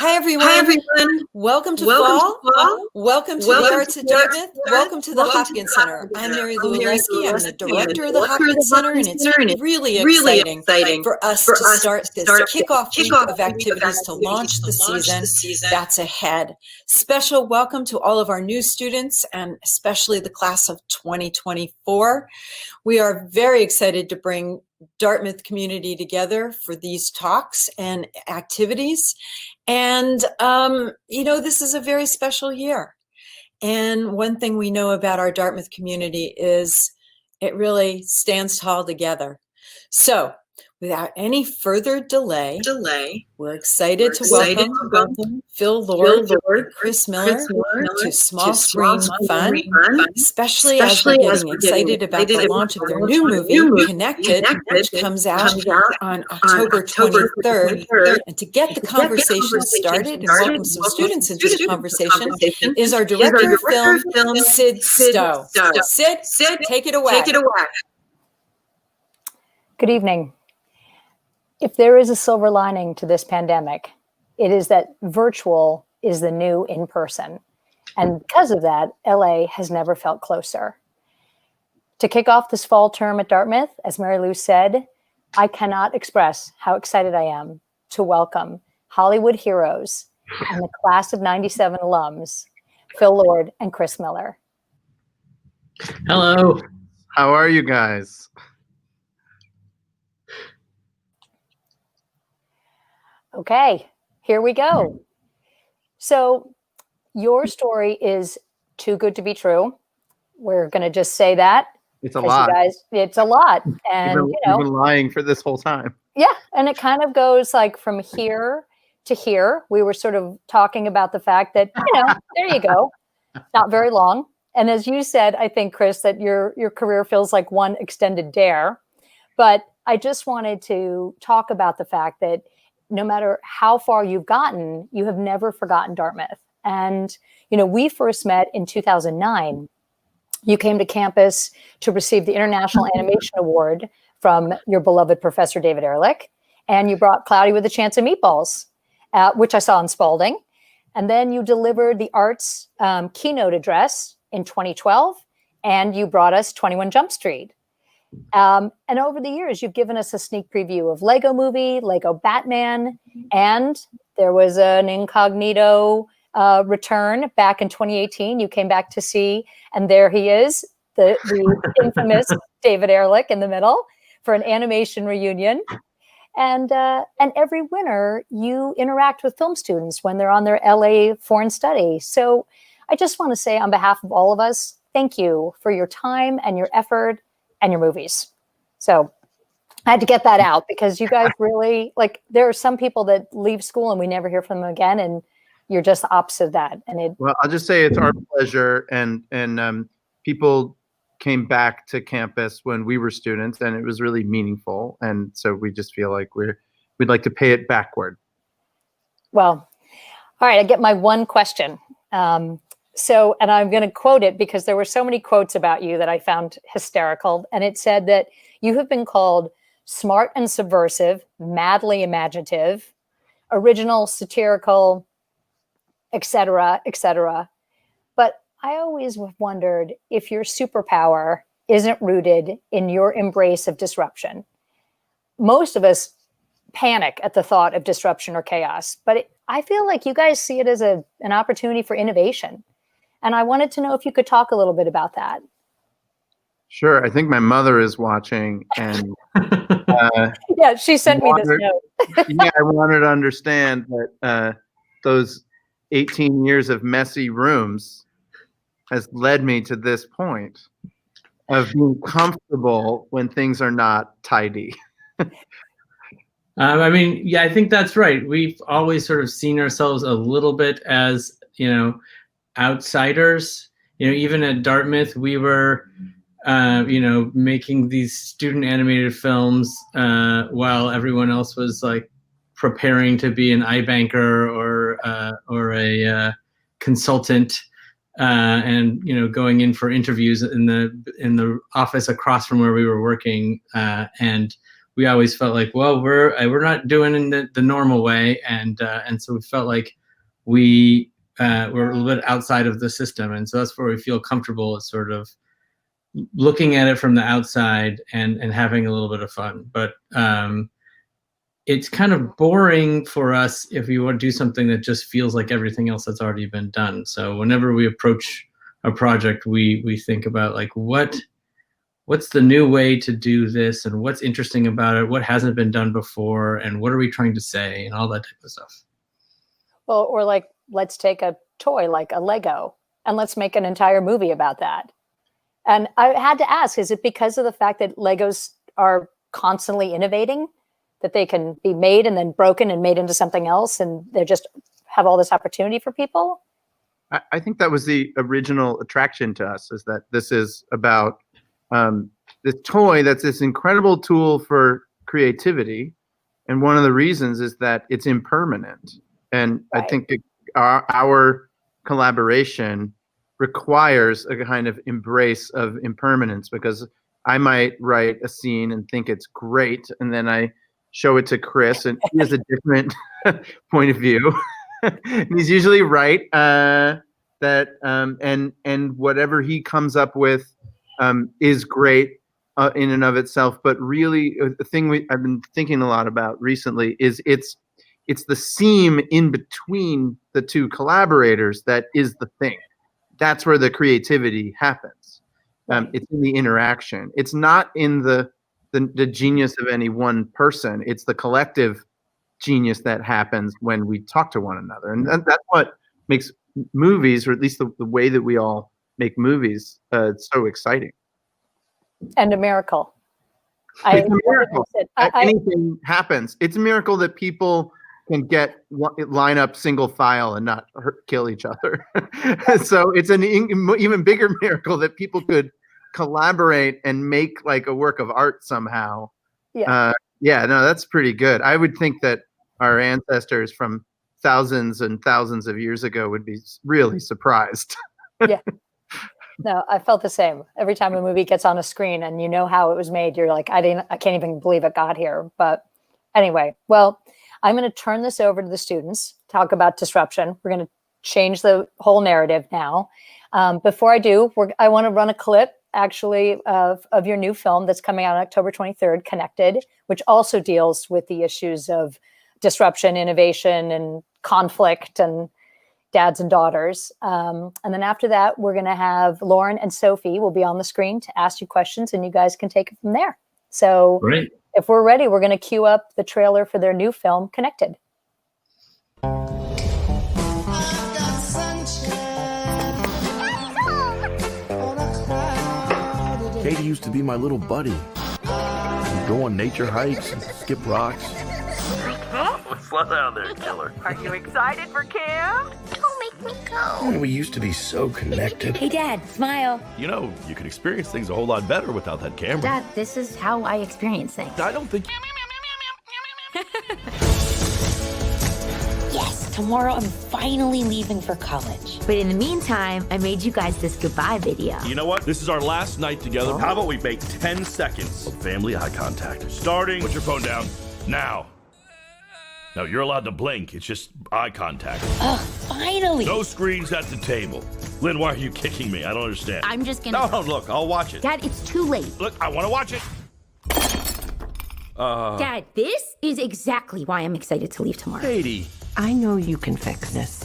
Hi, everyone. Welcome to fall. Welcome to the Arts at Dartmouth. Welcome to the Hopkins Center. I'm Mary Lou Oleski. I'm the director of the Hopkins Center, and it's really exciting for us to start this kickoff week of activities to launch the season that's ahead. Special welcome to all of our new students, and especially the class of 2024. We are very excited to bring Dartmouth community together for these talks and activities. And, this is a very special year. And one thing we know about our Dartmouth community is it really stands tall together. So without any further delay, we're excited to welcome Phil Lord and Chris Miller to Small Screen Fun, especially as we're getting excited about the launch of their new movie, Connected, which comes out on October 23rd. And to get the conversation started and welcome some students into the conversation is our director of film, Sid Stowe. Sid, take it away. Good evening. If there is a silver lining to this pandemic, it is that virtual is the new in-person. And because of that, LA has never felt closer. To kick off this fall term at Dartmouth, as Mary Lou said, I cannot express how excited I am to welcome Hollywood heroes and the class of 97 alums, Phil Lord and Chris Miller. Hello. How are you guys? Okay, here we go. So your story is too good to be true. We're going to just say that. It's a lot. It's a lot. And, you've been lying for this whole time. Yeah, and it kind of goes like from here to here. We were sort of talking about the fact that, there you go, not very long. And as you said, I think, Chris, that your career feels like one extended dare. But I just wanted to talk about the fact that no matter how far you've gotten, you have never forgotten Dartmouth. And, we first met in 2009. You came to campus to receive the International Animation Award from your beloved Professor David Ehrlich. And you brought Cloudy with a Chance of Meatballs, which I saw in Spalding. And then you delivered the arts keynote address in 2012. And you brought us 21 Jump Street. And over the years, you've given us a sneak preview of Lego Movie, Lego Batman, and there was an incognito return back in 2018. You came back to see, and there he is, the infamous David Ehrlich in the middle for an animation reunion. And every winter, you interact with film students when they're on their LA foreign study. So I just want to say on behalf of all of us, thank you for your time and your effort and your movies. So I had to get that out because you guys really, there are some people that leave school and we never hear from them again, and you're just the opposite of that. Well, I'll just say it's our pleasure, and people came back to campus when we were students, and it was really meaningful, and so we just feel like we'd like to pay it backward. Well, all right, I get my one question. And I'm going to quote it because there were so many quotes about you that I found hysterical. And it said that you have been called smart and subversive, madly imaginative, original, satirical, etc., etc. But I always wondered if your superpower isn't rooted in your embrace of disruption. Most of us panic at the thought of disruption or chaos, but I feel like you guys see it as an opportunity for innovation. And I wanted to know if you could talk a little bit about that. Sure. I think my mother is watching, and yeah, she sent me this note. Yeah, I wanted to understand that those 18 years of messy rooms has led me to this point of being comfortable when things are not tidy. I think that's right. We've always sort of seen ourselves a little bit as, outsiders. Even at Dartmouth, we were, making these student animated films while everyone else was preparing to be an iBanker or a consultant, and going in for interviews in the office across from where we were working, and we always felt like, well, we're not doing it the normal way, and so we felt like we're a little bit outside of the system, and so that's where we feel comfortable is sort of looking at it from the outside and having a little bit of fun. But it's kind of boring for us if you want to do something that just feels like everything else that's already been done. So whenever we approach a project, we think about like what's the new way to do this, and what's interesting about it, what hasn't been done before, and what are we trying to say, and all that type of stuff. Well, or like, let's take a toy like a Lego and let's make an entire movie about that. And I had to ask, is it because of the fact that Legos are constantly innovating, that they can be made and then broken and made into something else, and they just have all this opportunity for people? I think that was the original attraction to us, is that this is about this toy that's this incredible tool for creativity. And one of the reasons is that it's impermanent. And Right. I think our collaboration requires a kind of embrace of impermanence, because I might write a scene and think it's great, and then I show it to Chris, and he has a different point of view. He's usually right, and whatever he comes up with is great in and of itself. But really, the thing I've been thinking a lot about recently is it's the seam in between the two collaborators that is the thing. That's where the creativity happens. It's in the interaction. It's not in the genius of any one person. It's the collective genius that happens when we talk to one another. And that's what makes movies, or at least the way that we all make movies, so exciting. And a miracle. It's a miracle. Anything happens. It's a miracle that people can line up single file and not kill each other. So it's an even bigger miracle that people could collaborate and make like a work of art somehow. Yeah. No, that's pretty good. I would think that our ancestors from thousands and thousands of years ago would be really surprised. Yeah. No, I felt the same. Every time a movie gets on a screen and you know how it was made, you're like, I can't even believe it got here. But anyway, well, I'm going to turn this over to the students, talk about disruption. We're going to change the whole narrative now. Before I do, I want to run a clip actually of your new film that's coming out on October 23rd, Connected, which also deals with the issues of disruption, innovation, and conflict, and dads and daughters. And then after that, we're going to have Lauren and Sophie will be on the screen to ask you questions, and you guys can take it from there. So Great. If we're ready, we're going to cue up the trailer for their new film, Connected. Katie used to be my little buddy. We'd go on nature hikes and skip rocks. Slow down there, killer. Are you excited for camp? Don't make me go. And we used to be so connected. Hey, Dad, smile. You know, you could experience things a whole lot better without that camera. Dad, this is how I experience things. I don't think... Yes, tomorrow I'm finally leaving for college. But in the meantime, I made you guys this goodbye video. You know what? This is our last night together. How about we make 10 seconds of family eye contact? Starting... Put your phone down. Now. No, you're allowed to blink. It's just eye contact. Ugh, finally. No screens at the table. Lynn, why are you kicking me? I don't understand. I'm just gonna... No, look, I'll watch it. Dad, it's too late. Look, I want to watch it. Dad, this is exactly why I'm excited to leave tomorrow. Katie. I know you can fix this.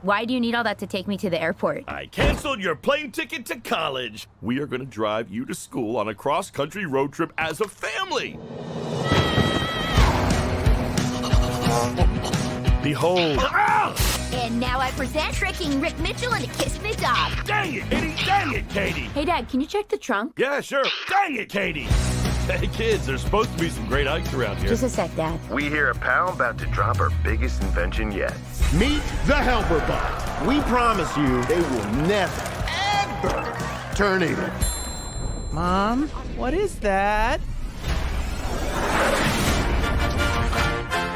Why do you need all that to take me to the airport? I canceled your plane ticket to college. We are going to drive you to school on a cross-country road trip as a family. Behold. And now I present tricking Rick Mitchell into kissing a dog. Dang it, Katie! Dang it, Katie! Hey, Dad, can you check the trunk? Yeah, sure. Dang it, Katie! Hey, kids, there's supposed to be some great hikes around here. Just a sec, Dad. We hear a pal about to drop our biggest invention yet. Meet the Helper Bot. We promise you they will never, ever turn evil. Mom, what is that?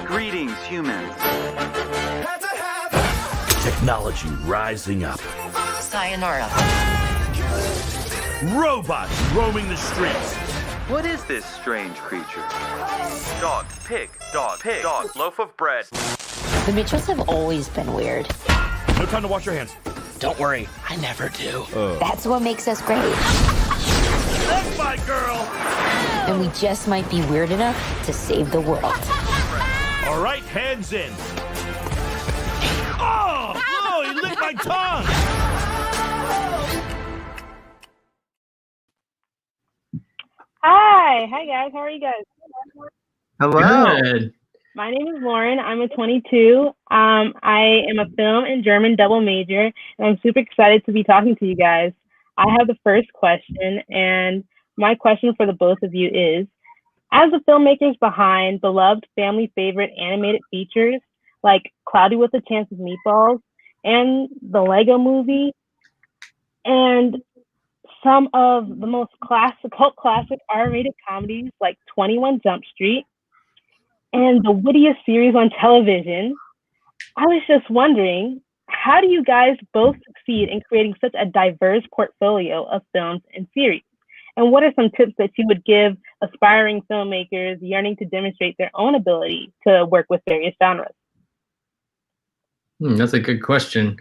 Greetings, humans. Technology rising up. Sayonara. Robots roaming the streets. What is this strange creature? Dog, pig, dog, loaf of bread. The Mitchells have always been weird. No time to wash your hands. Don't worry, I never do. That's what makes us great. That's my girl! And we just might be weird enough to save the world. All right, hands in. Oh, he licked my tongue! Hi guys, how are you guys? Hello. Good. My name is Lauren. I'm a 22. I am a film and German double major, and I'm super excited to be talking to you guys. I have the first question, and my question for the both of you is, as the filmmakers behind beloved family favorite animated features like Cloudy with a Chance of Meatballs and the Lego Movie, and some of the most cult classic R-rated comedies like 21 Jump Street and the wittiest series on television, I was just wondering, how do you guys both succeed in creating such a diverse portfolio of films and series? And what are some tips that you would give aspiring filmmakers yearning to demonstrate their own ability to work with various genres? That's a good question.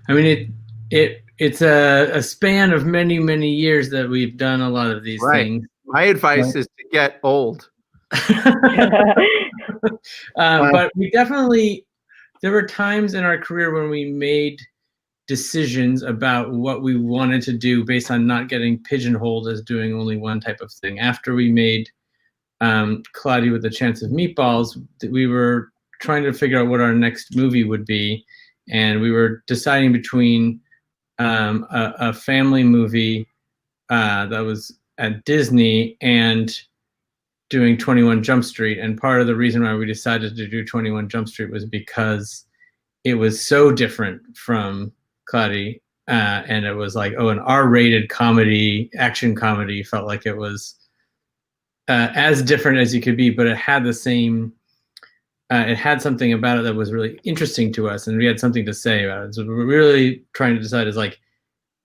I mean, it's a span of many years that we've done a lot of these things. My advice is to get old. But we definitely, there were times in our career when we made decisions about what we wanted to do based on not getting pigeonholed as doing only one type of thing. After we made Cloudy with a Chance of Meatballs, we were trying to figure out what our next movie would be, and we were deciding between a family movie that was at Disney and doing 21 Jump Street. And part of the reason why we decided to do 21 Jump Street was because it was so different from Cloudy, and it was like, an R-rated comedy, action comedy, felt like it was as different as you could be, but it had the same, it had something about it that was really interesting to us, and we had something to say about it. So we're really trying to decide, is like,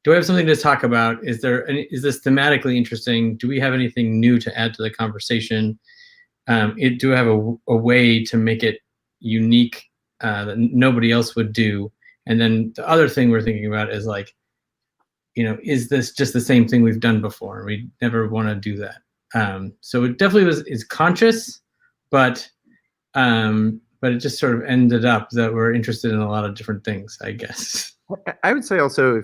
do I have something to talk about? Is this thematically interesting? Do we have anything new to add to the conversation? Do I have a way to make it unique that nobody else would do? And then the other thing we're thinking about is like, is this just the same thing we've done before? We never want to do that. So it definitely is conscious, but it just sort of ended up that we're interested in a lot of different things, I guess. I would say also,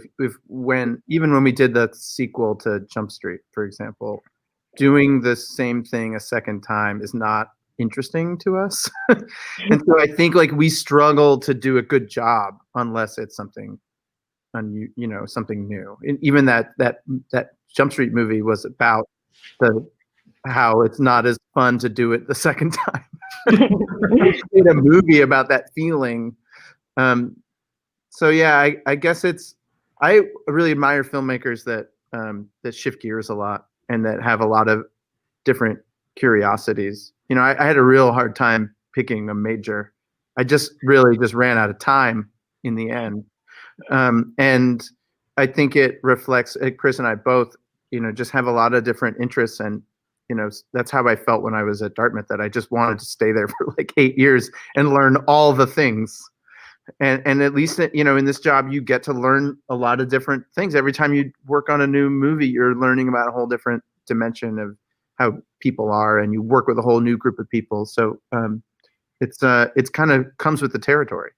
even when we did the sequel to Jump Street, for example, doing the same thing a second time is not interesting to us. And so I think like we struggle to do a good job unless it's something something new. And even that Jump Street movie was about how it's not as fun to do it the second time. In a movie about that feeling. So yeah, I guess I really admire filmmakers that shift gears a lot and that have a lot of different curiosities. I had a real hard time picking a major. I just ran out of time in the end. And I think it reflects, Chris and I both, just have a lot of different interests. And, that's how I felt when I was at Dartmouth, that I just wanted to stay there for like 8 years and learn all the things. And at least, in this job, you get to learn a lot of different things. Every time you work on a new movie, you're learning about a whole different dimension of how people are, and you work with a whole new group of people. So it's kind of comes with the territory.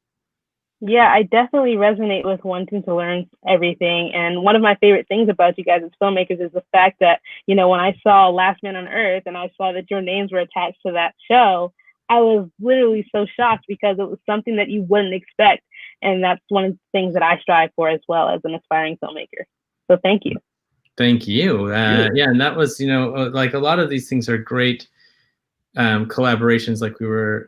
Yeah, I definitely resonate with wanting to learn everything. And one of my favorite things about you guys as filmmakers is the fact that, when I saw Last Man on Earth and I saw that your names were attached to that show, I was literally so shocked because it was something that you wouldn't expect. And that's one of the things that I strive for as well as an aspiring filmmaker. So thank you. Thank you. Yeah, and that was, like a lot of these things are great collaborations, like we were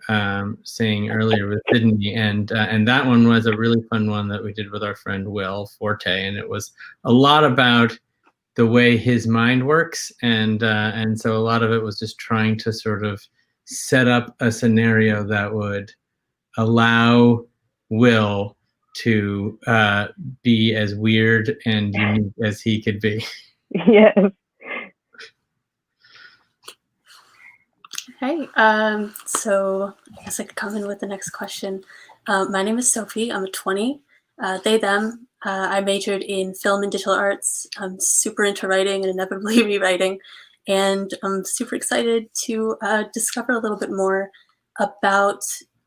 saying earlier with Sydney, and that one was a really fun one that we did with our friend Will Forte, and it was a lot about the way his mind works, and so a lot of it was just trying to sort of set up a scenario that would allow Will to be as weird and unique as he could be. Yes. Hey, so I guess I could come in with the next question. My name is Sophie. I'm a 20. They, them. I majored in film and digital arts. I'm super into writing and inevitably rewriting. And I'm super excited to discover a little bit more about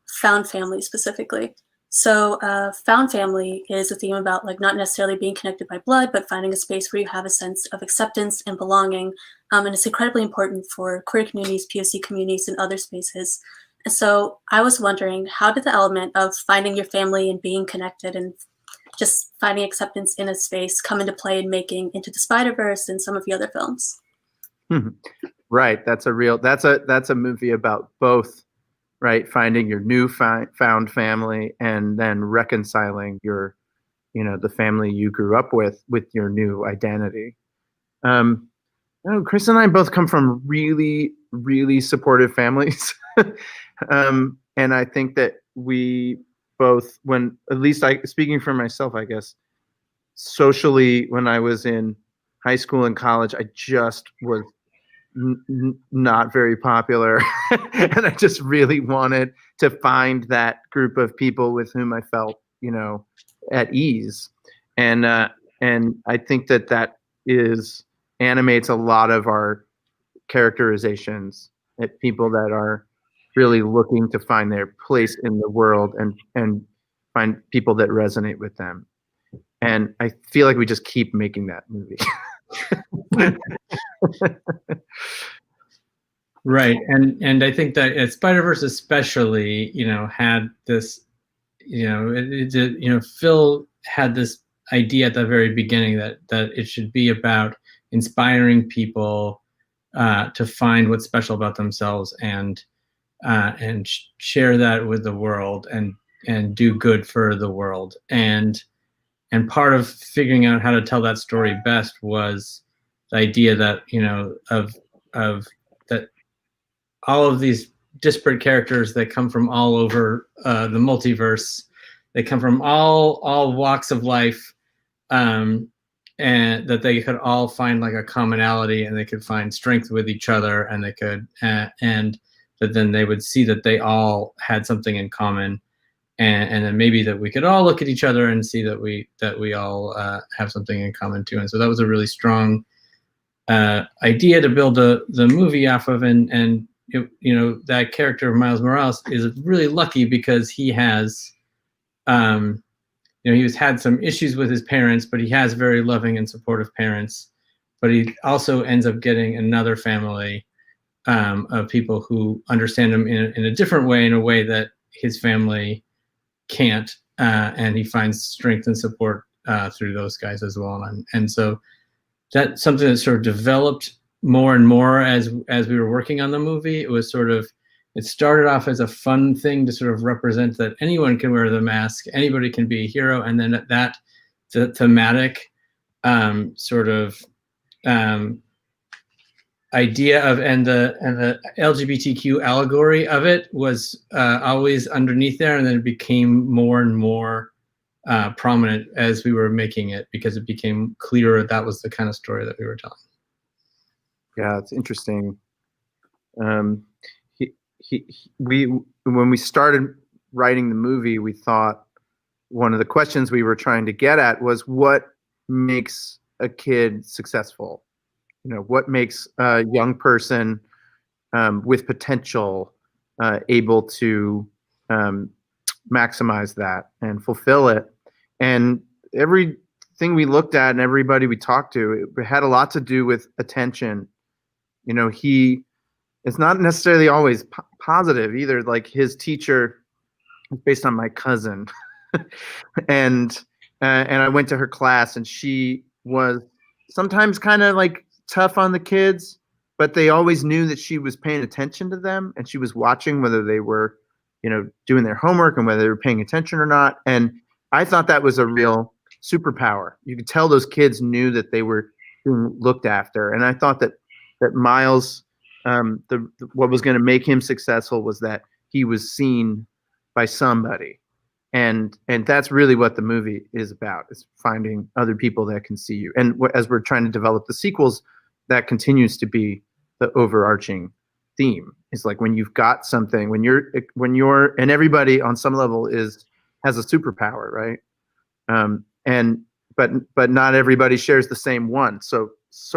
found family specifically. So found family is a theme about like not necessarily being connected by blood, but finding a space where you have a sense of acceptance and belonging. And it's incredibly important for queer communities, POC communities, and other spaces. And so I was wondering, how did the element of finding your family and being connected and just finding acceptance in a space come into play in making Into the Spider-Verse and some of the other films? Right. That's a movie about both, right? Finding your found family and then reconciling your, the family you grew up with your new identity. Chris and I both come from really, really supportive families. And I think that we both, at least speaking for myself, I guess, socially, when I was in high school and college, I just was not very popular. And I just really wanted to find that group of people with whom I felt, at ease. And I think that animates a lot of our characterizations at people that are really looking to find their place in the world and find people that resonate with them. And I feel like we just keep making that movie. Right. And I think that Spider-Verse especially, had this, Phil had this idea at the very beginning that it should be about inspiring people to find what's special about themselves and share that with the world and do good for the world. And part of figuring out how to tell that story best was the idea that, of that all of these disparate characters that come from all over the multiverse, they come from all walks of life, and that they could all find like a commonality and they could find strength with each other, and they could and that then they would see that they all had something in common, and then maybe that we could all look at each other and see that we all have something in common too. And so that was a really strong idea to build the movie off of, and that character of Miles Morales is really lucky because he has he's had some issues with his parents, but he has very loving and supportive parents. But he also ends up getting another family of people who understand him in a different way, in a way that his family can't. And he finds strength and support through those guys as well. And so that's something that sort of developed more and more as we were working on the movie. It started off as a fun thing to sort of represent that anyone can wear the mask, anybody can be a hero, and then the thematic idea of and the LGBTQ allegory of it was always underneath there, and then it became more and more prominent as we were making it, because it became clearer that was the kind of story that we were telling. Yeah, it's interesting. When we started writing the movie, we thought one of the questions we were trying to get at was what makes a kid successful? What makes a young person with potential able to maximize that and fulfill it? And everything we looked at and everybody we talked to, it had a lot to do with attention. It's not necessarily always positive either. Like his teacher is based on my cousin, and I went to her class, and she was sometimes kind of like tough on the kids, but they always knew that she was paying attention to them, and she was watching whether they were, doing their homework and whether they were paying attention or not. And I thought that was a real superpower. You could tell those kids knew that they were being looked after, and I thought that Miles, what was going to make him successful was that he was seen by somebody, and that's really what the movie is about, is finding other people that can see you. And as we're trying to develop the sequels, that continues to be the overarching theme. It's like when you've got something, when you're and everybody on some level has a superpower, right? And but not everybody shares the same one. So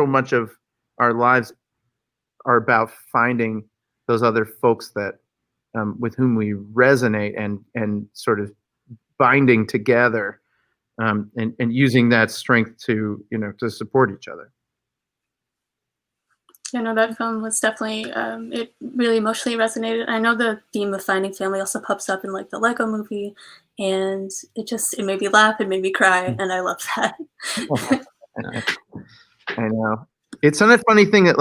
much of our lives are about finding those other folks that with whom we resonate and sort of binding together, and using that strength to to support each other. That film was definitely, it really emotionally resonated. I know the theme of finding family also pops up in like the Lego movie, and it made me laugh, it made me cry, and I love that. I know. It's a funny thing that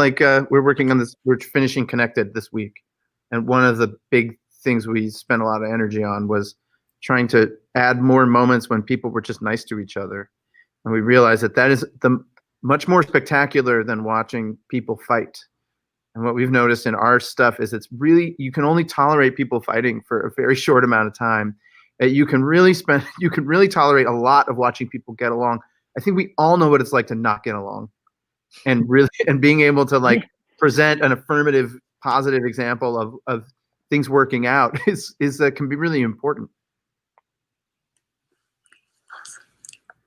we're working on this, we're finishing Connected this week. And one of the big things we spent a lot of energy on was trying to add more moments when people were just nice to each other. And we realized that is much more spectacular than watching people fight. And what we've noticed in our stuff is you can only tolerate people fighting for a very short amount of time. You can really tolerate a lot of watching people get along. I think we all know what it's like to not get along, and being able to present an affirmative, positive example of things working out can be really important.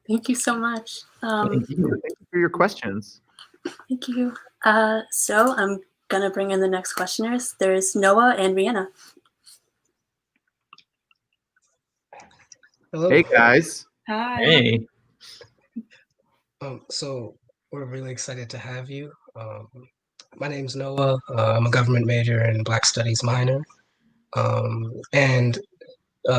Thank you so much. Thank you for your questions. Thank you. So I'm gonna bring in the next questioners. There's Noah and Rihanna. Hello. Hey guys. Hi. Hey. So we're really excited to have you. My name's Noah. I'm a government major and Black Studies minor. And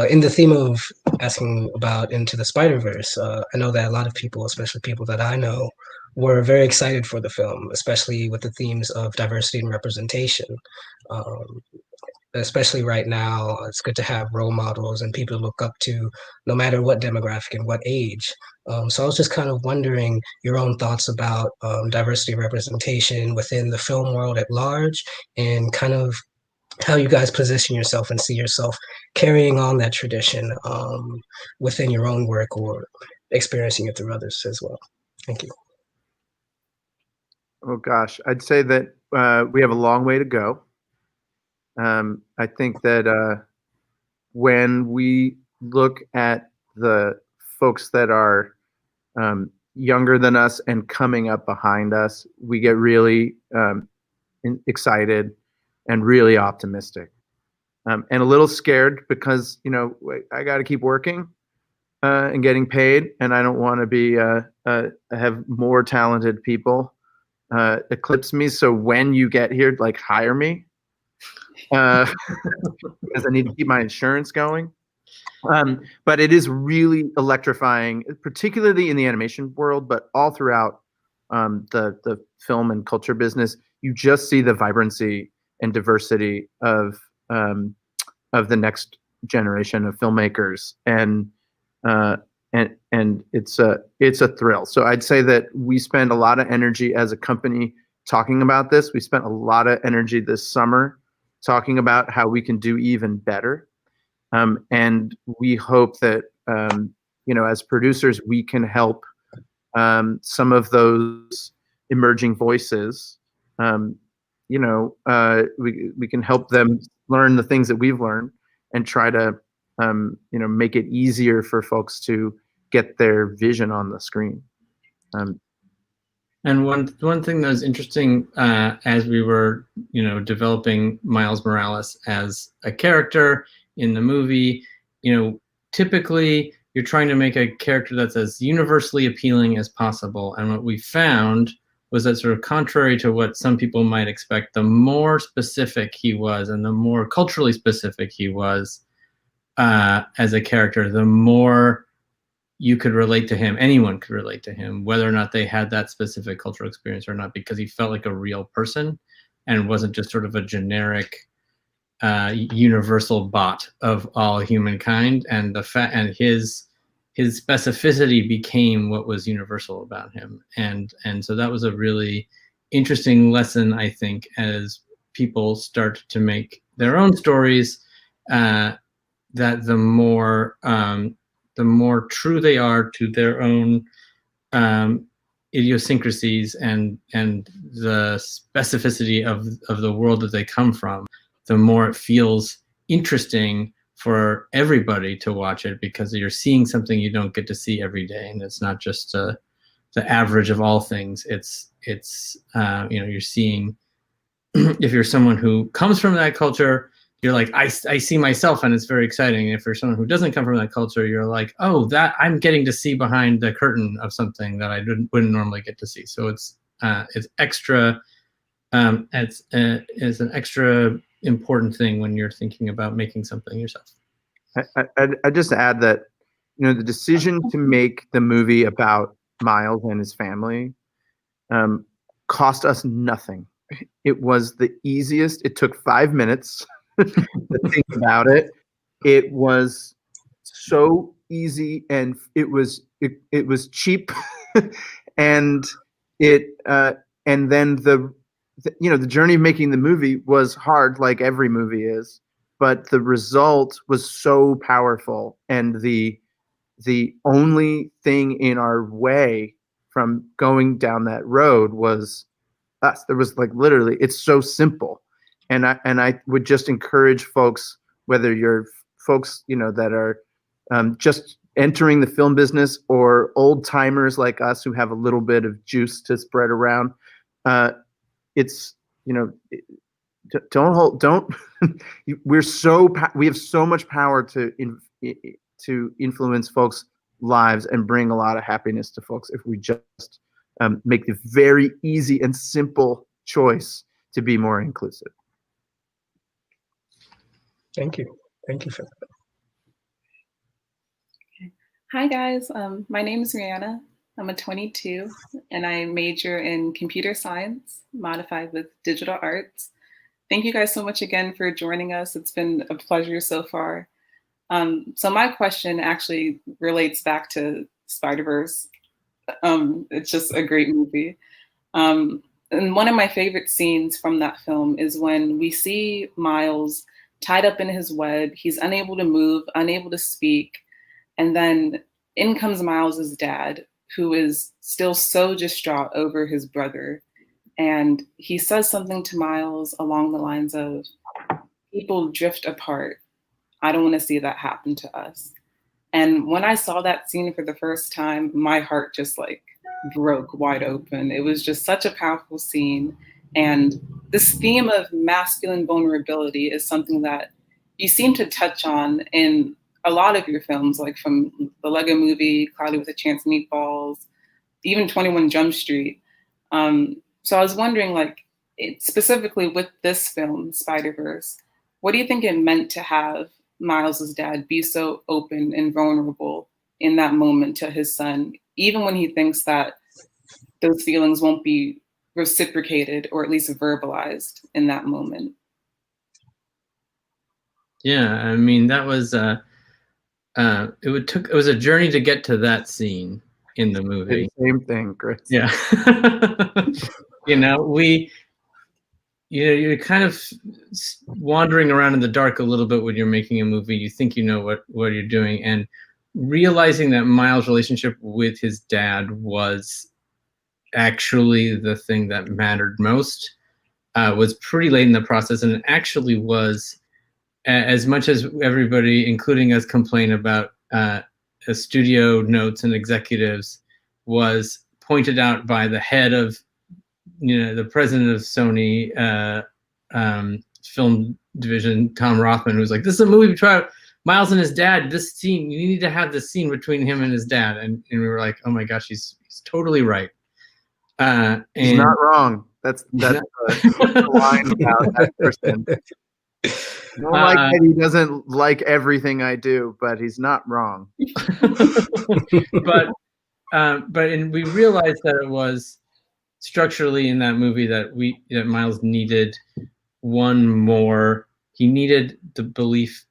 in the theme of asking about Into the Spider-Verse, I know that a lot of people, especially people that I know, were very excited for the film, especially with the themes of diversity and representation. Especially right now, it's good to have role models and people to look up to, no matter what demographic and what age. So I was just kind of wondering your own thoughts about diversity and representation within the film world at large, and kind of how you guys position yourself and see yourself carrying on that tradition within your own work, or experiencing it through others as well. Thank you. Oh gosh, I'd say that we have a long way to go. I think that when we look at the folks that are younger than us and coming up behind us, we get really excited and really optimistic, and a little scared because I got to keep working and getting paid, and I don't want to be have more talented people eclipse me. So when you get here, hire me. Because I need to keep my insurance going. But it is really electrifying, particularly in the animation world, but all throughout the film and culture business. You just see the vibrancy and diversity of the next generation of filmmakers, and it's a thrill. So I'd say that we spend a lot of energy as a company talking about this. We spent a lot of energy this summer talking about how we can do even better. And we hope that, as producers, we can help some of those emerging voices. We can help them learn the things that we've learned and try to, make it easier for folks to get their vision on the screen. And one thing that was interesting as we were, developing Miles Morales as a character in the movie, typically you're trying to make a character that's as universally appealing as possible. And what we found was that, sort of contrary to what some people might expect, the more specific he was and the more culturally specific he was as a character, the more you could relate to him. Anyone could relate to him, whether or not they had that specific cultural experience or not, because he felt like a real person and wasn't just sort of a generic universal bot of all humankind. And his specificity became what was universal about him. And so that was a really interesting lesson, I think, as people start to make their own stories, that the more true they are to their own idiosyncrasies and the specificity of the world that they come from, the more it feels interesting for everybody to watch it, because you're seeing something you don't get to see every day, and it's not just the average of all things. It's you're seeing, if you're someone who comes from that culture, you're like, I see myself, and it's very exciting. If you're someone who doesn't come from that culture, you're like, oh, that I'm getting to see behind the curtain of something that I wouldn't normally get to see. So it's extra. It's an extra important thing when you're thinking about making something yourself. I just add that, the decision to make the movie about Miles and his family cost us nothing. It was the easiest. It took 5 minutes to think about it. It was so easy, and it was cheap, and then the journey of making the movie was hard, like every movie is, but the result was so powerful, and the only thing in our way from going down that road was us. There was literally, it's so simple. And I would just encourage folks, whether you're folks, that are just entering the film business, or old timers like us who have a little bit of juice to spread around. We have so much power to influence folks' lives and bring a lot of happiness to folks if we just make the very easy and simple choice to be more inclusive. Thank you. Thank you for that. Hi guys, my name is Rihanna. I'm a 22 and I major in computer science modified with digital arts. Thank you guys so much again for joining us. It's been a pleasure so far. So my question actually relates back to Spider-Verse. It's just a great movie. And one of my favorite scenes from that film is when we see Miles tied up in his web. He's unable to move, unable to speak. And then in comes Miles's dad, who is still so distraught over his brother. And he says something to Miles along the lines of, people drift apart. I don't want to see that happen to us. And when I saw that scene for the first time, my heart just broke wide open. It was just such a powerful scene. And this theme of masculine vulnerability is something that you seem to touch on in a lot of your films, like from the Lego Movie, Cloudy with a Chance of Meatballs, even 21 Jump Street. So I was wondering, specifically with this film, Spider-Verse, what do you think it meant to have Miles's dad be so open and vulnerable in that moment to his son, even when he thinks that those feelings won't be reciprocated or at least verbalized in that moment? Yeah, I mean, that was it was a journey to get to that scene in the movie. Same thing, Chris. Yeah. You're kind of wandering around in the dark a little bit when you're making a movie. You think you know what you're doing, and realizing that Miles' relationship with his dad was actually the thing that mattered most was pretty late in the process, and it actually was, as much as everybody, including us, complain about studio notes and executives, was pointed out by the head of, the president of Sony film division, Tom Rothman, who's like, this is a movie about Miles and his dad. This scene, you need to have this scene between him and his dad. And we were like, oh my gosh, he's totally right. He's not wrong. That's the line about that person. I don't like that he doesn't like everything I do, but he's not wrong. But we realized that it was structurally in that movie that Miles needed one more. He needed the belief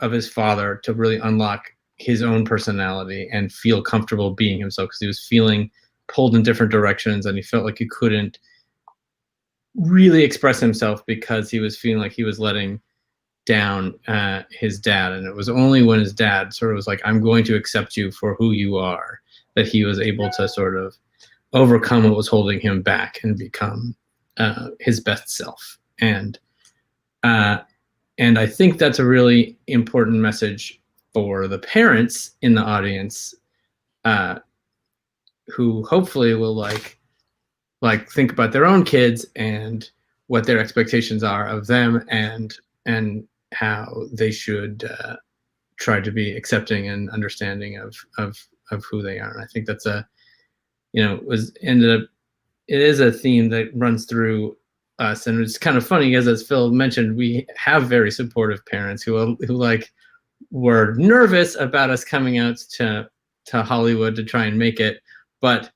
of his father to really unlock his own personality and feel comfortable being himself, because he was feeling pulled in different directions and he felt like he couldn't really express himself because he was feeling like he was letting down his dad, and it was only when his dad sort of was like, I'm going to accept you for who you are, that he was able to sort of overcome what was holding him back and become his best self. And I think that's a really important message for the parents in the audience, who hopefully will like think about their own kids and what their expectations are of them, and how they should try to be accepting and understanding of who they are. And I think that's it is a theme that runs through us. And it's kind of funny, as Phil mentioned, we have very supportive parents who like were nervous about us coming out to Hollywood to try and make it, but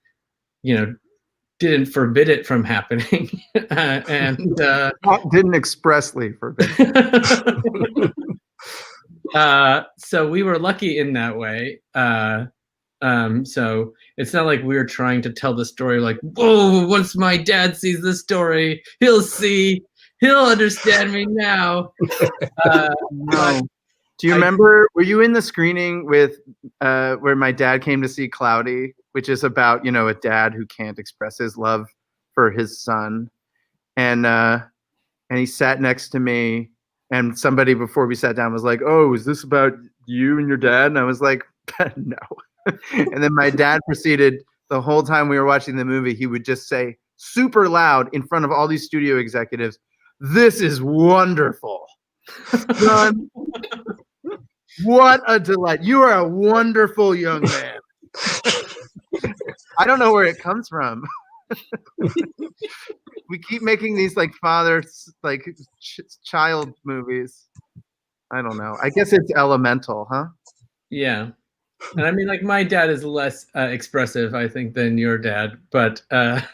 didn't forbid it from happening. And didn't expressly forbid. So we were lucky in that way. So it's not like we were trying to tell the story like, whoa, once my dad sees this story, he'll understand me now. No. Do you remember, were you in the screening with where my dad came to see Cloudy, which is about, a dad who can't express his love for his son. And he sat next to me, and somebody before we sat down was like, oh, is this about you and your dad? And I was like, no. And then my dad proceeded, the whole time we were watching the movie, he would just say super loud in front of all these studio executives, "This is wonderful. Son, what a delight. You are a wonderful young man." I don't know where it comes from. We keep making these like child movies. I don't know. I guess it's elemental, huh? Yeah. And I mean, like, my dad is less expressive, I think, than your dad, but but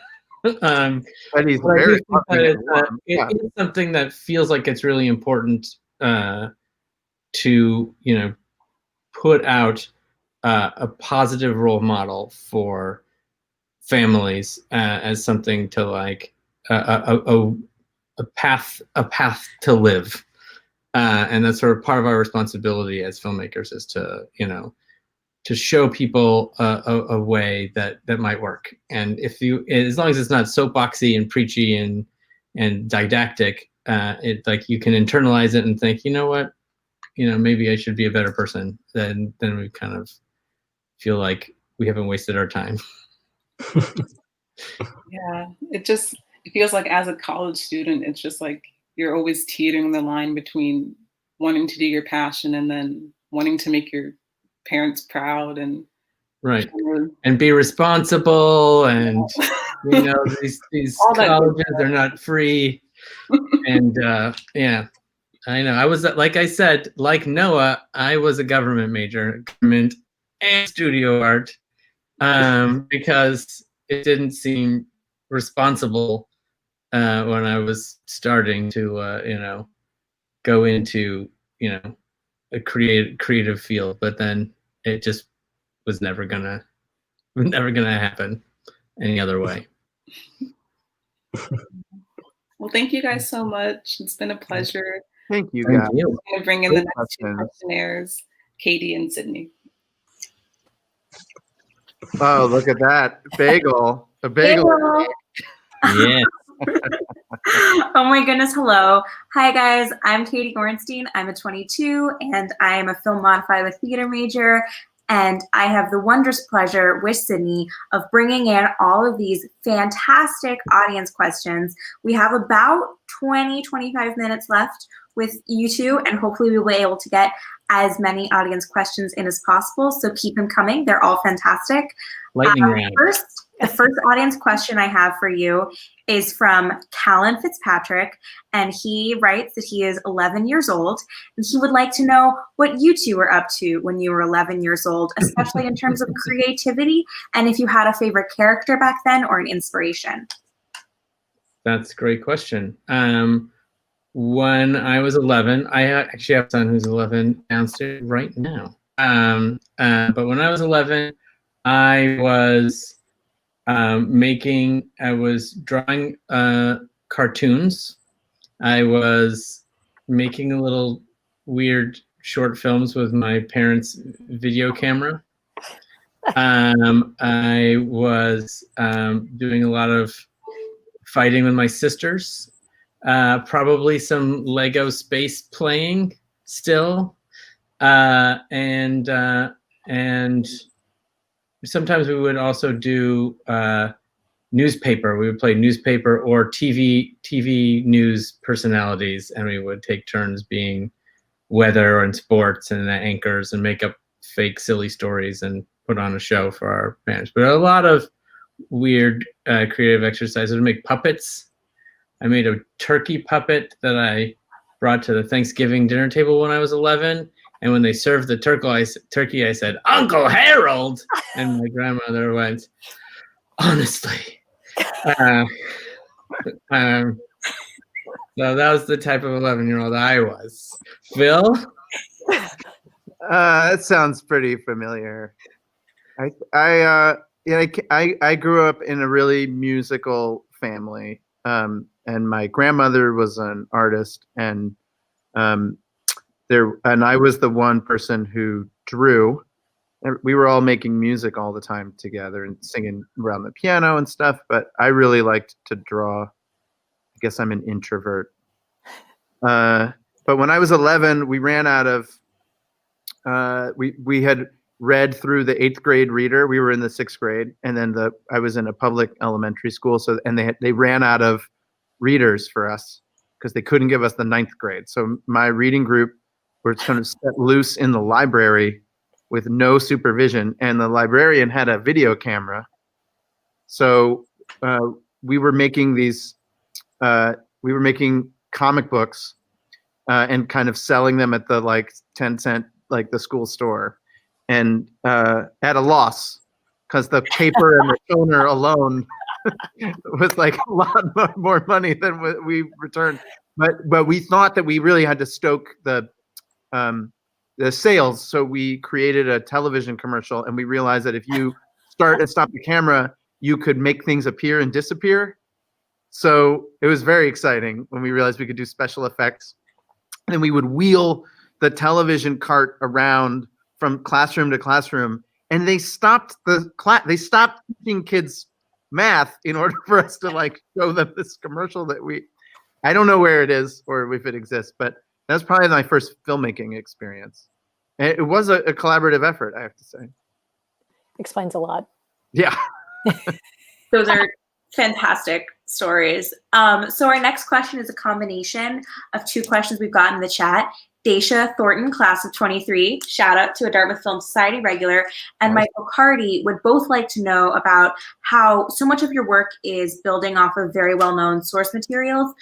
he's very it is something that feels like it's really important to put out a positive role model for families as something to like a path to live, and that's sort of part of our responsibility as filmmakers, is to to show people a way that might work. And as long as it's not soapboxy and preachy and didactic, it like you can internalize it and think, you know what, maybe I should be a better person. Then we kind of feel like we haven't wasted our time. Yeah, it feels like as a college student, it's just like you're always teetering the line between wanting to do your passion and then wanting to make your parents proud and right, and be responsible, and these colleges are not free. And yeah, I know. I was, like I said, like Noah, I was a government major, government and studio art, because it didn't seem responsible when I was starting to go into a creative field. But then it just was never gonna happen any other way. Well, thank you guys so much. It's been a pleasure. Thank you, guys. I'm going to bring in the next two questionnaires, Katie and Sydney. Oh, look at that. Bagel. A bagel. Yeah. Oh my goodness, hello. Hi guys, I'm Katie Gorenstein. I'm a 22 and I am a film modified with theater major. And I have the wondrous pleasure with Sydney of bringing in all of these fantastic audience questions. We have about 20-25 minutes left with you two, and hopefully we'll be able to get as many audience questions in as possible. So keep them coming. They're all fantastic. Lightning round. The first audience question I have for you is from Callan Fitzpatrick, and he writes that he is 11 years old, and he would like to know what you two were up to when you were 11 years old, especially in terms of creativity, and if you had a favorite character back then or an inspiration. That's a great question. When I was 11, I actually have a son who's 11 downstairs right now. But when I was 11, I was I was drawing cartoons. I was making a little weird short films with my parents' video camera. I was doing a lot of fighting with my sisters, probably some Lego space playing still, and sometimes we would also do newspaper. We would play newspaper or TV news personalities, and we would take turns being weather and sports and anchors and make up fake silly stories and put on a show for our fans. But a lot of weird creative exercises. To make puppets. I made a turkey puppet that I brought to the Thanksgiving dinner table when I was 11. And when they served the turkey, I said, "Uncle Harold." And my grandmother went, "Honestly." So that was the type of 11-year-old I was. Phil? That sounds pretty familiar. I grew up in a really musical family, and my grandmother was an artist, and I was the one person who drew. We were all making music all the time together and singing around the piano and stuff, but I really liked to draw. I guess I'm an introvert. But when I was 11, we ran out of, we had read through the 8th grade reader. We were in the 6th grade, and then I was in a public elementary school. And they ran out of readers for us because they couldn't give us the 9th grade. So my reading group were kind of set loose in the library with no supervision, and the librarian had a video camera. So we were making these, we were making comic books and kind of selling them at the 10-cent, the school store, and at a loss, because the paper and the toner alone was a lot more money than what we returned. But we thought that we really had to stoke the sales, so we created a television commercial, and we realized that if you start and stop the camera, you could make things appear and disappear. So it was very exciting when we realized we could do special effects. And we would wheel the television cart around from classroom to classroom, and they stopped they stopped teaching kids math in order for us to show them this commercial that I don't know where it is or if it exists, but that's probably my first filmmaking experience. And it was a collaborative effort, I have to say. Explains a lot. Yeah. Those are fantastic stories. So our next question is a combination of two questions we've gotten in the chat. Daisha Thornton, class of 23, shout out to a Dartmouth Film Society regular, and Michael Cardy would both like to know about how so much of your work is building off of very well-known source materials,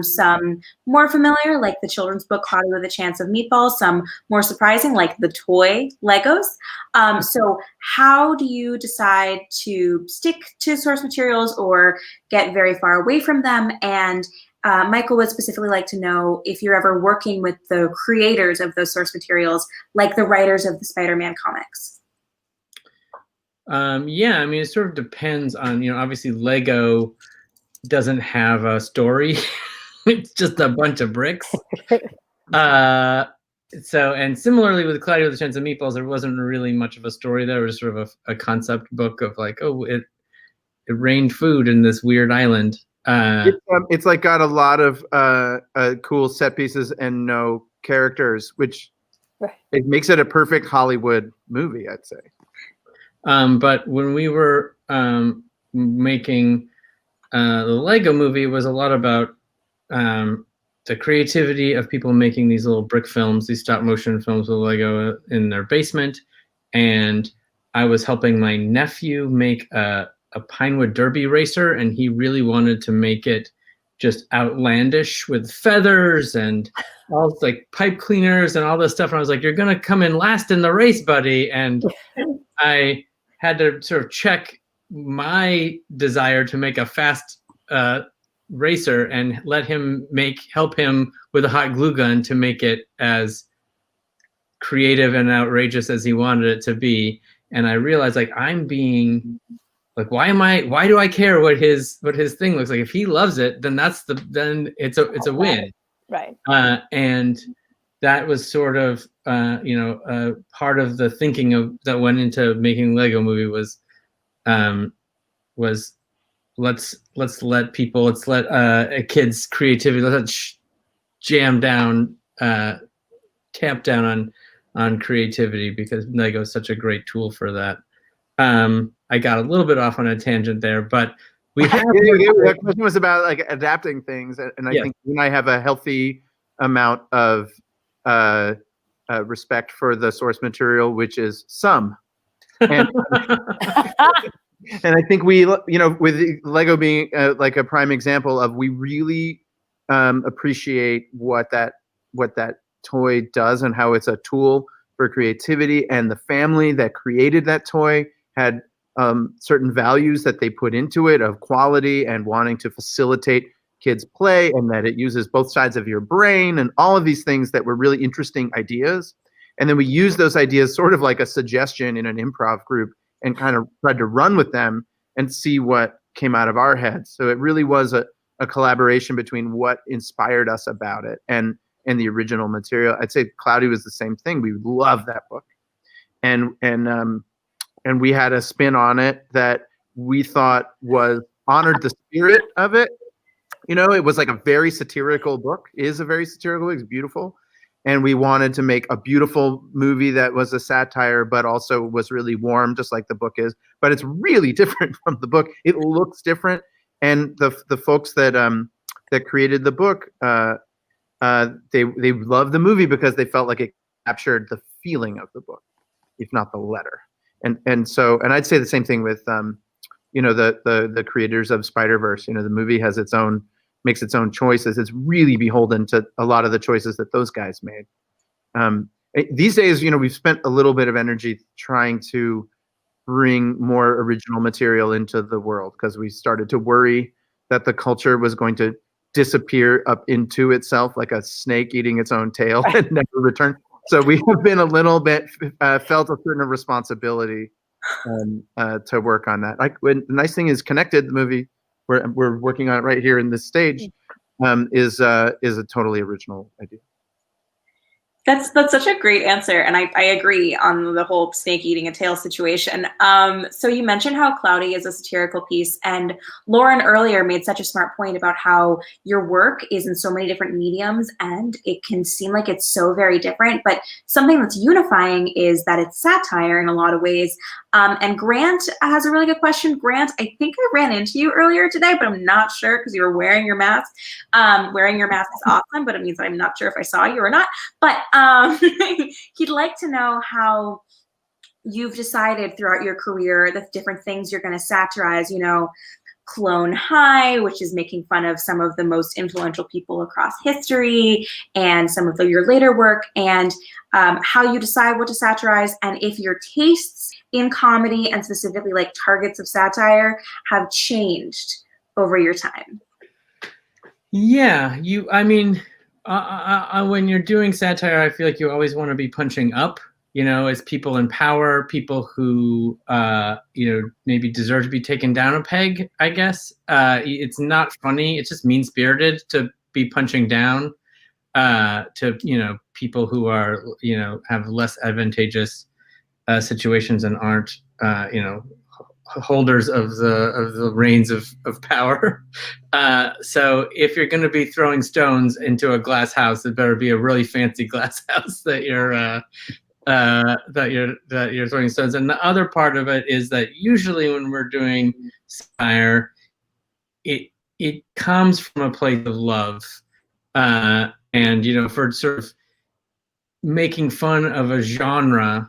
some more familiar, like the children's book Cloudy with a Chance of Meatballs, some more surprising, like the toy Legos. So how do you decide to stick to source materials or get very far away from them? And Michael would specifically like to know if you're ever working with the creators of those source materials, like the writers of the Spider-Man comics. Yeah, I mean, it sort of depends on, obviously Lego doesn't have a story. It's just a bunch of bricks. And similarly with Cloudy with a Chance of Meatballs, there wasn't really much of a story there. It was sort of a concept book of it rained food in this weird island. It's got a lot of cool set pieces and no characters, which it makes it a perfect Hollywood movie, I'd say. But when we were making the Lego movie, it was a lot about the creativity of people making these little brick films, these stop motion films with Lego in their basement. And I was helping my nephew make a Pinewood Derby racer, and he really wanted to make it just outlandish with feathers and all pipe cleaners and all this stuff. And I was like, "You're gonna come in last in the race, buddy." And I had to sort of check my desire to make a fast racer and let him help him with a hot glue gun to make it as creative and outrageous as he wanted it to be. And I realized I'm being why do I care what his thing looks like? If he loves it, then then it's a win. Right. And that was sort of part of the thinking that went into making Lego Movie was let's let a kid's creativity, let's tamp down on creativity, because Lego is such a great tool for that. I got a little bit off on a tangent there, but we have the question was about like adapting things, and I Yes. think you and I have a healthy amount of respect for the source material, which is some. And, and I think we, with Lego being like a prime example of, we really appreciate what that toy does and how it's a tool for creativity, and the family that created that toy had certain values that they put into it of quality and wanting to facilitate kids play, and that it uses both sides of your brain and all of these things that were really interesting ideas. And then we use those ideas sort of like a suggestion in an improv group and kind of tried to run with them and see what came out of our heads. So it really was a collaboration between what inspired us about it and the original material. I'd say Cloudy was the same thing. We love that book. And we had a spin on it that we thought honored the spirit of it. It was like a very satirical book. It is a very satirical book. It's beautiful. And we wanted to make a beautiful movie that was a satire, but also was really warm, just like the book is. But it's really different from the book. It looks different. And the folks that created the book, they loved the movie because they felt like it captured the feeling of the book, if not the letter. And I'd say the same thing with the creators of Spider-Verse. The movie has makes its own choices. It's really beholden to a lot of the choices that those guys made. These days, we've spent a little bit of energy trying to bring more original material into the world, because we started to worry that the culture was going to disappear up into itself like a snake eating its own tail and never return. So we have been a little bit felt a certain responsibility to work on that. The nice thing is, Connected, the movie we're working on it right here in this stage, is a totally original idea. That's such a great answer, and I agree on the whole snake eating a tail situation. So you mentioned how Cloudy is a satirical piece, and Lauren earlier made such a smart point about how your work is in so many different mediums, and it can seem like it's so very different, but something that's unifying is that it's satire in a lot of ways. And Grant has a really good question. Grant, I think I ran into you earlier today, but I'm not sure because you were wearing your mask. Wearing your mask is awesome, but it means I'm not sure if I saw you or not. But he'd like to know how you've decided throughout your career the different things you're going to satirize, Clone High, which is making fun of some of the most influential people across history, and some of your later work, and how you decide what to satirize, and if your tastes in comedy and specifically like targets of satire have changed over your time. Yeah, when you're doing satire, I feel like you always want to be punching up, as people in power, people who, maybe deserve to be taken down a peg, I guess. It's not funny. It's just mean-spirited to be punching down to, people who are, have less advantageous situations and aren't, holders of the reins of power. So if you're going to be throwing stones into a glass house, it better be a really fancy glass house that you're throwing stones. And the other part of it is that usually when we're doing satire, it comes from a place of love, and for sort of making fun of a genre,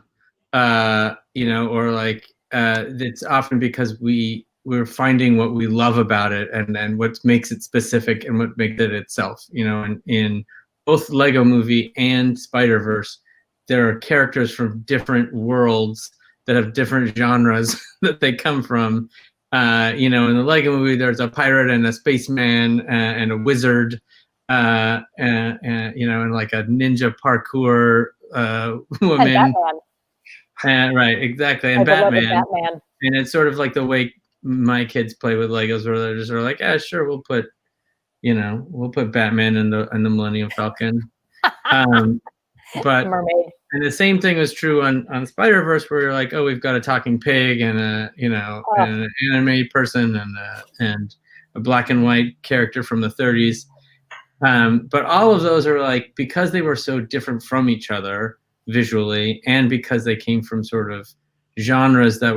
or like. It's often because we're finding what we love about it, and what makes it specific and what makes it itself. And in both Lego Movie and Spider-Verse, there are characters from different worlds that have different genres that they come from. In the Lego Movie, there's a pirate and a spaceman and a wizard, and like a ninja parkour woman. And Batman. Right, exactly, and Batman. And it's sort of like the way my kids play with Legos, where they're just sort of like, yeah, sure, we'll put Batman and the Millennium Falcon. But Mermaid. And the same thing was true on Spider-Verse, where you're like, oh, we've got a talking pig and and an animated person and a black and white character from the 30s. But all of those are like, because they were so different from each other visually, and because they came from sort of genres that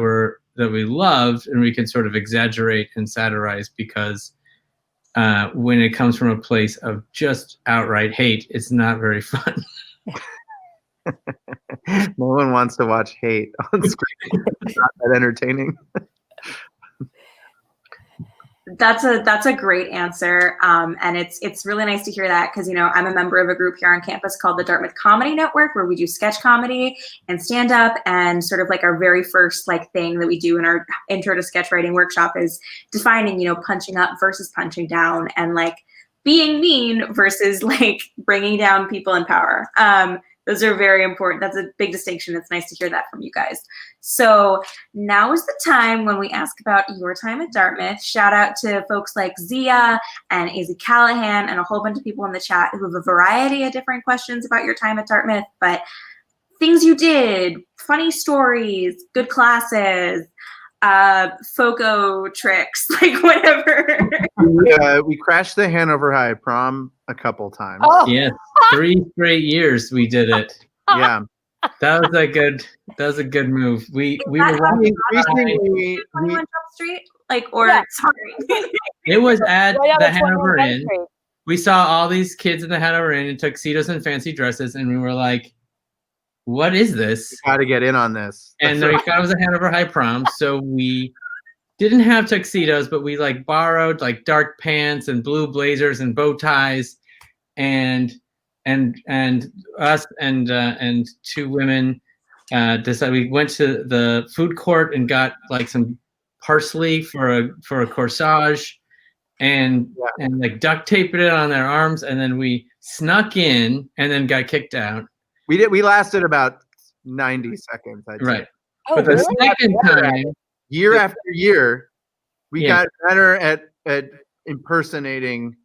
we loved, and we could sort of exaggerate and satirize, because when it comes from a place of just outright hate, it's not very fun. No one wants to watch hate on screen. It's not that entertaining. That's a great answer, and it's really nice to hear that, because I'm a member of a group here on campus called the Dartmouth Comedy Network, where we do sketch comedy and stand up, and sort of like our very first thing that we do in our intro to sketch writing workshop is defining punching up versus punching down, and being mean versus bringing down people in power. Those are very important. That's a big distinction. It's nice to hear that from you guys. So now is the time when we ask about your time at Dartmouth. Shout out to folks like Zia and AZ Callahan and a whole bunch of people in the chat who have a variety of different questions about your time at Dartmouth, but things you did, funny stories, good classes, FOCO tricks, whatever. We crashed the Hanover High prom a couple times. Oh. Yeah, 3 straight years we did it. Yeah, that was a good move. We were walking increasingly 21 Jump Street, sorry. It was at Right out the of 21 Hanover Jump Inn. Street. We saw all these kids in the Hanover Inn in tuxedos and fancy dresses, and we were like, what is this? Got to get in on this. And we thought it was a Hanover High prom, so we didn't have tuxedos, but we borrowed dark pants and blue blazers and bow ties, and us and 2 women decided. We went to the food court and got some parsley for a corsage, and duct taped it on their arms, and then we snuck in and then got kicked out. We lasted about 90 seconds. I'd say. Right. Oh, But the really? second time, Year after year, we Yeah. got better at impersonating.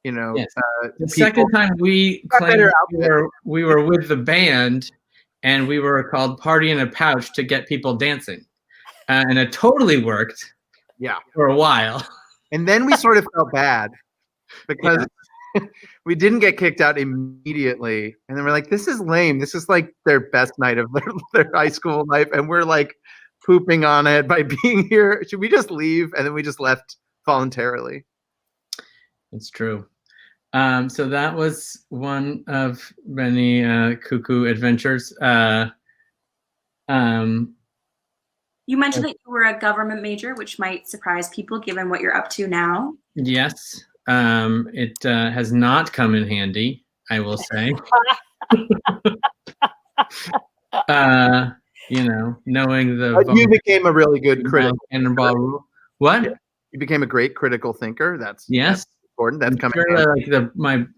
Yes. The people. second time we Got claimed better we were with the band, and we were called Party in a Pouch to get people dancing, and it totally worked. Yeah. For a while. And then we sort of felt bad because we didn't get kicked out immediately. And then we're like, this is lame. This is their best night of their high school life. And we're pooping on it by being here. Should we just leave? And then we just left voluntarily. It's true. So that was one of many cuckoo adventures. You mentioned that you were a government major, which might surprise people given what you're up to now. Yes. It has not come in handy, I will say. Knowing you became a really good critic. Cannonball rule. What? You became a great critical thinker. That's important. That's coming. Sure,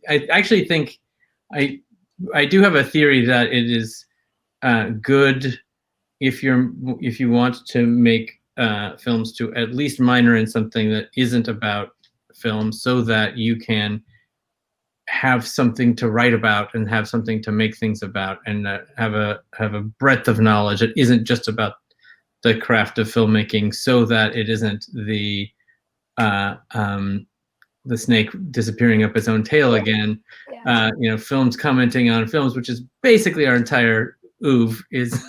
I actually think I do have a theory that it is good if you want to make films to at least minor in something that isn't about film, so that you can have something to write about and have something to make things about, and have a breadth of knowledge that isn't just about the craft of filmmaking, so that it isn't the snake disappearing up its own tail again. Yeah. Films commenting on films, which is basically our entire oeuvre is.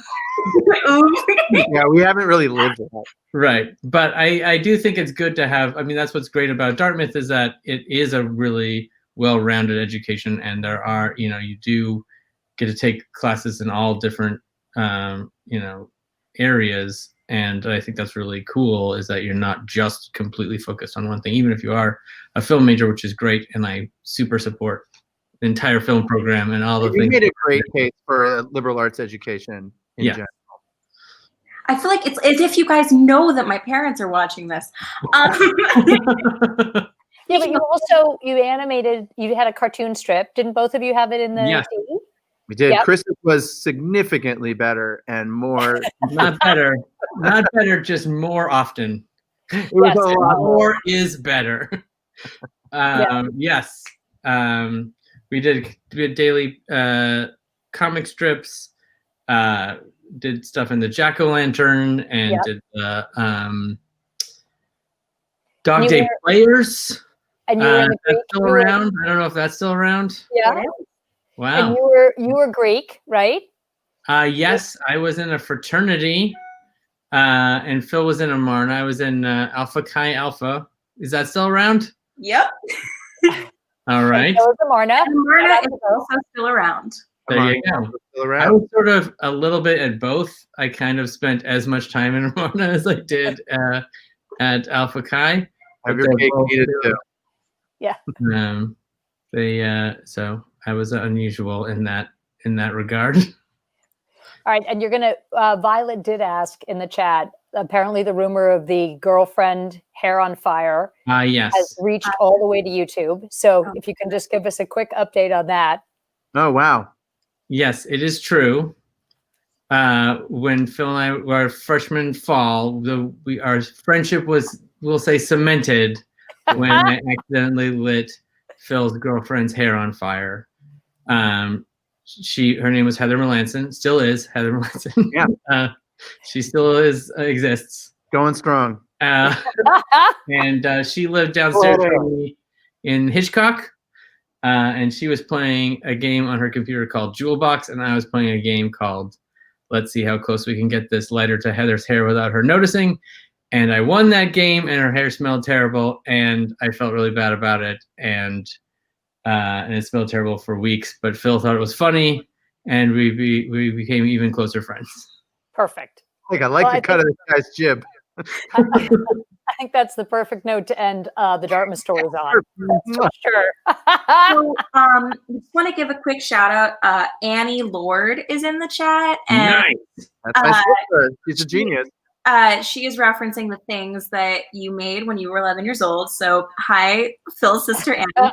Yeah, we haven't really lived it. Right. But I do think it's good to have, that's what's great about Dartmouth, is that it is a really well-rounded education, and there are, you do get to take classes in all different, areas. And I think that's really cool, is that you're not just completely focused on one thing, even if you are a film major, which is great. And I super support the entire film program and all the things. You made a great case for a liberal arts education in general. I feel like it's as if you guys know that my parents are watching this. Yeah, but you animated, you had a cartoon strip. Didn't both of you have it in the TV? We did. Yep. Chris was significantly better and more. Not better, just more often. It was a lot more is better. Yes. We did daily comic strips, did stuff in the Jack-O-Lantern, and did Dog Day Players. And you were in the Greek. That's still around. I don't know if that's still around. Yeah. Wow. And you were Greek, right? Yes, I was in a fraternity, and Phil was in a Marna. I was in Alpha Chi Alpha. Is that still around? Yep. All right. So is the Marna. And Marna is also still around. There you go. I was sort of a little bit at both. I kind of spent as much time in Marna as I did at Alpha Chi. Have your cake and eat it too. Yeah. So I was unusual in that regard. All right, and you're gonna. Violet did ask in the chat. Apparently, the rumor of the girlfriend hair on fire yes, has reached all the way to YouTube. So, if you can just give us a quick update on that. Oh wow! Yes, it is true. When Phil and I were freshman fall, our friendship was, we'll say, cemented when I accidentally lit Phil's girlfriend's hair on fire. Her name was Heather Melanson, still is Heather Melanson. Yeah. She still exists. Going strong. And she lived downstairs from me in Hitchcock. And she was playing a game on her computer called Jewel Box, and I was playing a game called Let's See How Close We Can Get This Lighter to Heather's Hair Without Her Noticing. And I won that game, and her hair smelled terrible, and I felt really bad about it. And it smelled terrible for weeks, but Phil thought it was funny, and we became even closer friends. Perfect. I like the cut of this guy's jib. I think that's the perfect note to end the Dartmouth stories on. For sure. So, just want to give a quick shout out. Annie Lord is in the chat. And, nice. That's my sister. She's a genius. She is referencing the things that you made when you were 11 years old. So, hi, Phil's sister Annie.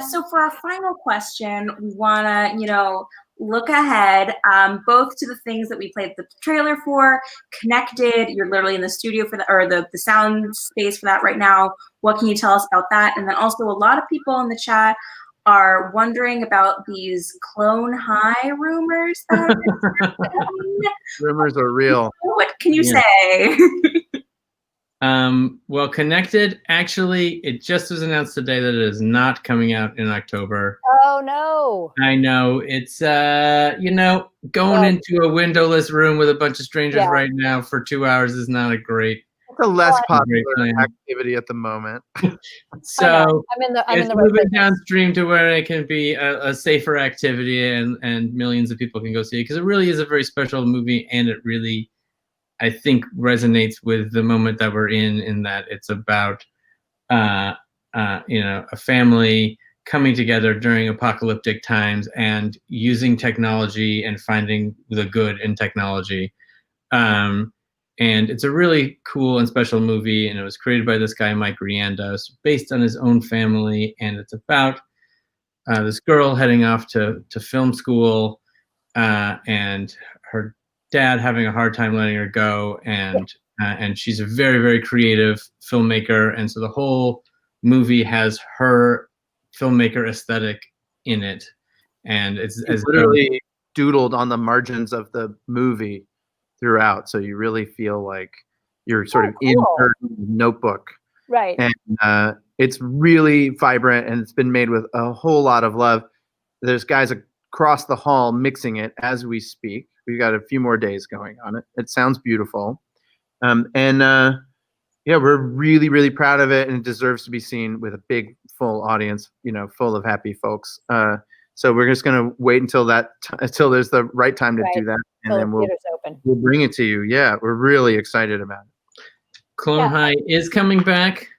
So for our final question, we want to, look ahead, both to the things that we played the trailer for, Connected. You're literally in the studio for the sound space for that right now. What can you tell us about that? And then also, a lot of people in the chat are wondering about these Clone High rumors. Rumors are real. What can you say? Well, Connected, actually, it just was announced today that it is not coming out in October. Oh, no. I know. It's, going into a windowless room with a bunch of strangers right now for 2 hours is not a great... It's a less popular activity at the moment. So it's moving downstream to where it can be a safer activity and millions of people can go see it, because it really is a very special movie, and it really... I think resonates with the moment that we're in that it's about, a family coming together during apocalyptic times and using technology and finding the good in technology. And it's a really cool and special movie, and it was created by this guy, Mike Rianda. It's based on his own family, and it's about this girl heading off to film school, and her dad having a hard time letting her go, and she's a very, very creative filmmaker, and so the whole movie has her filmmaker aesthetic in it, and it's literally doodled on the margins of the movie throughout, so you really feel like you're sort of in her notebook, right? And it's really vibrant, and it's been made with a whole lot of love. There's guys across the hall mixing it as we speak. We've got a few more days going on it. It sounds beautiful. We're really, really proud of it, and it deserves to be seen with a big, full audience, full of happy folks. So we're just going to wait until there's the right time to do that, and then we'll bring it to you. Yeah, we're really excited about it. Clone High is coming back.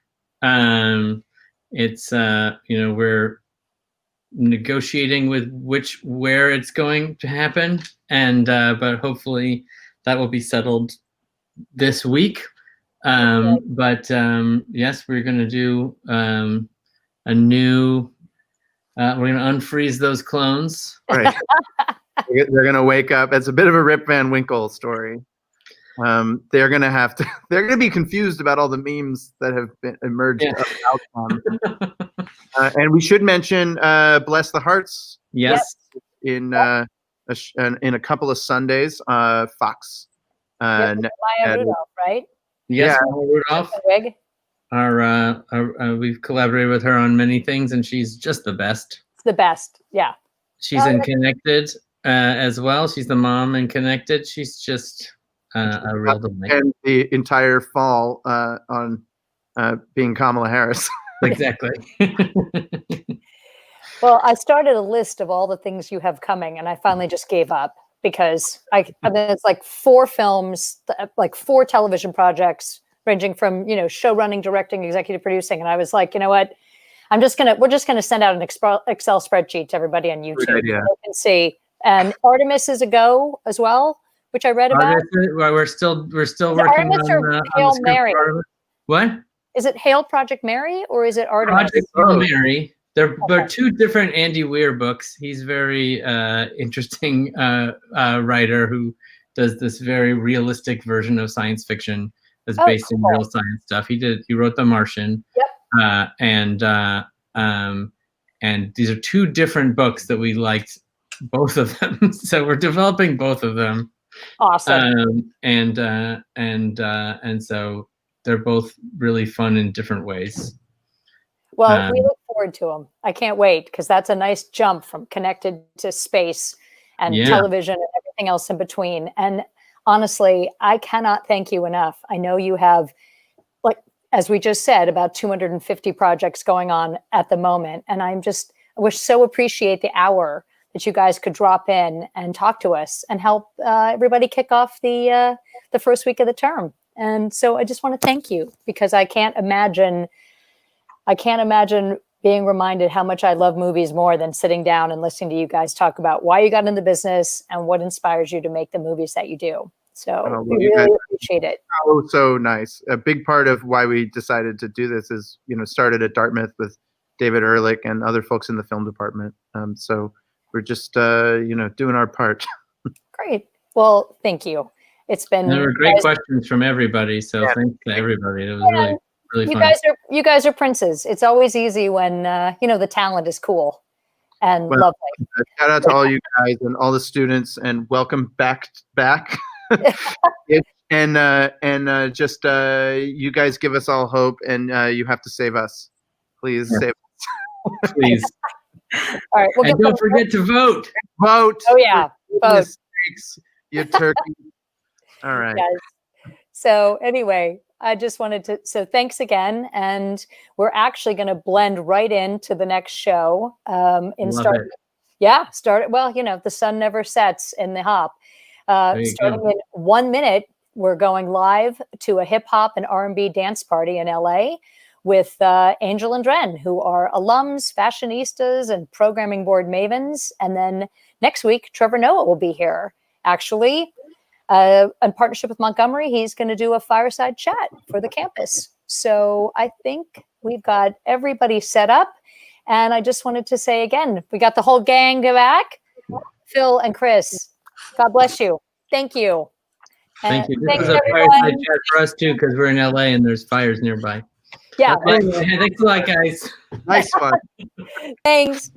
It's, we're negotiating with where it's going to happen, and but hopefully that will be settled this week. But yes, we're going to do a new we're going to unfreeze those clones. Right. They're going to wake up. It's a bit of a Rip Van Winkle story. They're going to be confused about all the memes that have been emerged. And we should mention Bless the Hearts Yes. In a couple of Sundays, Fox. Maya Rudolph, right? Yes, Yeah. Maya Rudolph. We've collaborated with her on many things, and she's just the best. It's the best. Yeah. She's in Connected as well. She's the mom in Connected. She's just a real delight. And the entire fall on being Kamala Harris. Exactly. Well, I started a list of all the things you have coming, and I finally just gave up because I mean, it's like 4 films, like 4 television projects, ranging from, show running, directing, executive producing. And I was like, you know what? We're just gonna send out an Excel spreadsheet to everybody on YouTube so they can see. And Artemis is a go as well, which I read about. We're still working Artemis on Hail Mary. What? Is it Hail Project Mary or is it Artemis? Project Hail Mary. They're 2 different Andy Weir books. He's very interesting writer who does this very realistic version of science fiction that's based in real science stuff. He wrote The Martian. Yep. And these are 2 different books that we liked, both of them. So we're developing both of them. Awesome. And so they're both really fun in different ways. Well, we look forward to them. I can't wait because that's a nice jump from Connected to space and television and everything else in between. And honestly, I cannot thank you enough. I know you have, like, as we just said, about 250 projects going on at the moment. And we so appreciate the hour that you guys could drop in and talk to us and help everybody kick off the first week of the term. And so I just want to thank you because I can't imagine being reminded how much I love movies more than sitting down and listening to you guys talk about why you got in the business and what inspires you to make the movies that you do. So we really appreciate it. So nice. A big part of why we decided to do this is, started at Dartmouth with David Ehrlich and other folks in the film department. So we're just, doing our part. Great. Well, thank you. It's been. There were great questions from everybody. So thanks to everybody. It was really fun. You guys are princes. It's always easy when the talent is cool and lovely. Shout out to all you guys and all the students, and welcome back. And just you guys give us all hope, and you have to save us. Please save us. Please. All right. And don't forget to vote. Vote. Oh yeah. Vote. You turkey. All right. Yes. So anyway, I just wanted to, so thanks again. And we're actually going to blend right into the next show. Well, the sun never sets in the hop. Starting in 1 minute, we're going live to a hip hop and R&B dance party in LA with Angel and Dren, who are alums, fashionistas, and programming board mavens. And then next week, Trevor Noah will be here. Actually, in partnership with Montgomery, he's going to do a fireside chat for the campus. So I think we've got everybody set up. And I just wanted to say again, we got the whole gang back. Phil and Chris, God bless you. Thank you. Thank you. This is a fireside chat for us too, because we're in LA and there's fires nearby. Yeah. Thanks a lot, guys. Nice fun. Thanks.